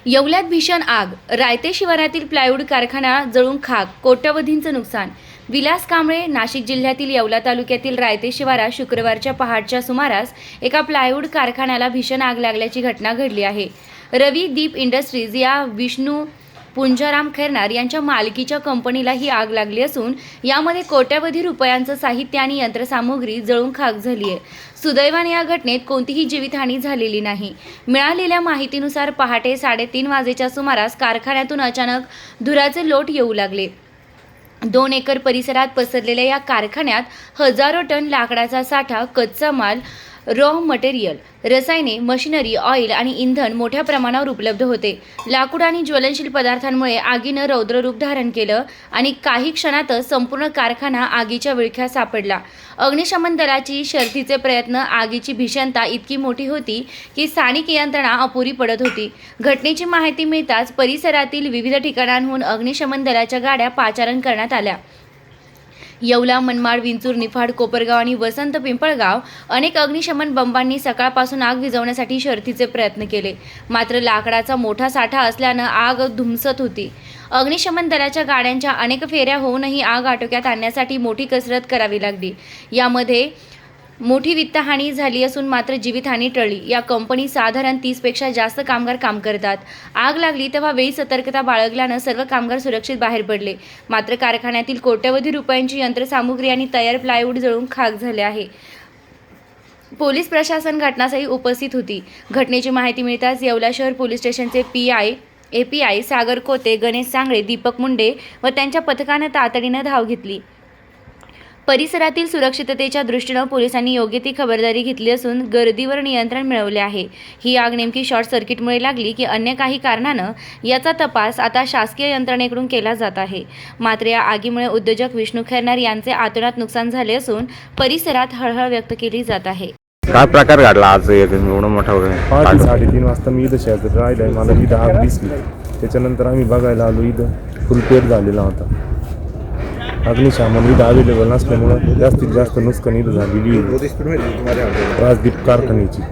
येवल्यात भीषण आग, रायते शिवारातील प्लायवूड कारखाना जळून खाक, कोट्यवधींचं नुकसान. विलास कांबळे. नाशिक जिल्ह्यातील येवला तालुक्यातील रायते शिवारात शुक्रवारच्या पहाटच्या सुमारास एका प्लायवूड कारखान्याला भीषण आग लागल्याची घटना घडली आहे. रवी दीप इंडस्ट्रीज या विष्णू पुंजाराम खैरनार यांच्या मालकीच्या कंपनीला ही आग लागली असून यामध्ये कोट्यवधी रुपयांचं साहित्य आणि यंत्रसामुग्री जळून खाक झाली आहे. सुदैवाने या घटनेत कोणतीही जीवितहानी झालेली नाही. मिळालेल्या माहितीनुसार पहाटे 3:30 वाजेच्या सुमारास कारखान्यातून अचानक धुराचे लोट येऊ लागले. 2 एकर परिसरात पसरलेल्या या कारखान्यात हजारो टन लाकडाचा साठा, कच्चा माल, रॉ मटेरियल, रसायने, मशिनरी, ऑइल आणि इंधन मोठ्या प्रमाणावर उपलब्ध होते. लाकूड आणि ज्वलनशील पदार्थांमुळे आगीनं रौद्ररूप धारण केलं आणि काही क्षणातच संपूर्ण कारखाना आगीच्या विळख्यात सापडला. अग्निशमन दलाची शर्थीचे प्रयत्न, आगीची भीषणता इतकी मोठी होती की स्थानिक यंत्रणा अपुरी पडत होती. घटनेची माहिती मिळताच परिसरातील विविध ठिकाणांहून अग्निशमन दलाच्या गाड्या पाचारण करण्यात आल्या. येवला, मनमाड, विंचूर, निफाड, कोपरगाव आणि वसंत पिंपळगाव अनेक अग्निशमन बंबांनी सकाळपासून आग विझवण्यासाठी शर्थीचे प्रयत्न केले. मात्र लाकडाचा मोठा साठा असल्यानं आग धुमसत होती. अग्निशमन दलाच्या गाड्यांच्या अनेक फेऱ्या होऊनही आग आटोक्यात आणण्यासाठी मोठी कसरत करावी लागली. यामध्ये मोठी वित्तहानी झाली असून मात्र जीवितहानी टळली. या कंपनीत साधारण 30 पेक्षा जास्त कामगार काम करतात. आग लागली तेव्हा वेळी सतर्कता बाळगल्यानं सर्व कामगार सुरक्षित बाहेर पडले. मात्र कारखान्यातील कोट्यवधी रुपयांची यंत्रसामुग्री आणि तयार प्लायवूड जळून खाक झाले आहे. पोलीस प्रशासन घटनास्थळी उपस्थित होती. घटनेची माहिती मिळताच येवला शहर पोलीस स्टेशनचे API सागर कोते, गणेश सांगळे, दीपक मुंडे व त्यांच्या पथकानं तातडीनं धाव घेतली. परिसरातील सुरक्षिततेच्या दृष्टीनं पोलिसांनी योग्य ती खबरदारी घेतली असून गर्दीवर नियंत्रण मिळवले आहे. ही आग नेमकी शॉर्ट सर्किटमुळे लागली की अन्य काही कारणानं याचा तपास आता शासकीय यंत्रणेकडून केला जात आहे. मात्र या आगीमुळे उद्योजक विष्णू खैरनार यांचे अतोनात नुकसान झाले असून परिसरात हळहळ व्यक्त केली जात आहे. काय प्रकार घडला आज एवढं मोठा पहाटे 3:30 वाजता मी इथं शेतात राहिलं. मला इथं आग दिसली. त्याच्यानंतर आम्ही बघायला आलो. इथं फुल पेट झालेला होता. अग्निशमन इथं अवेलेबल नसल्यामुळं जास्तीत जास्त नुकसान इथं झालेली आहे. राजदीप कारखान्याची.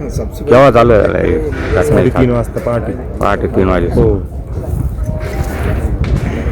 केव्हा चालू 3:30 वाजता पहाटे. 3 वाजे. हो.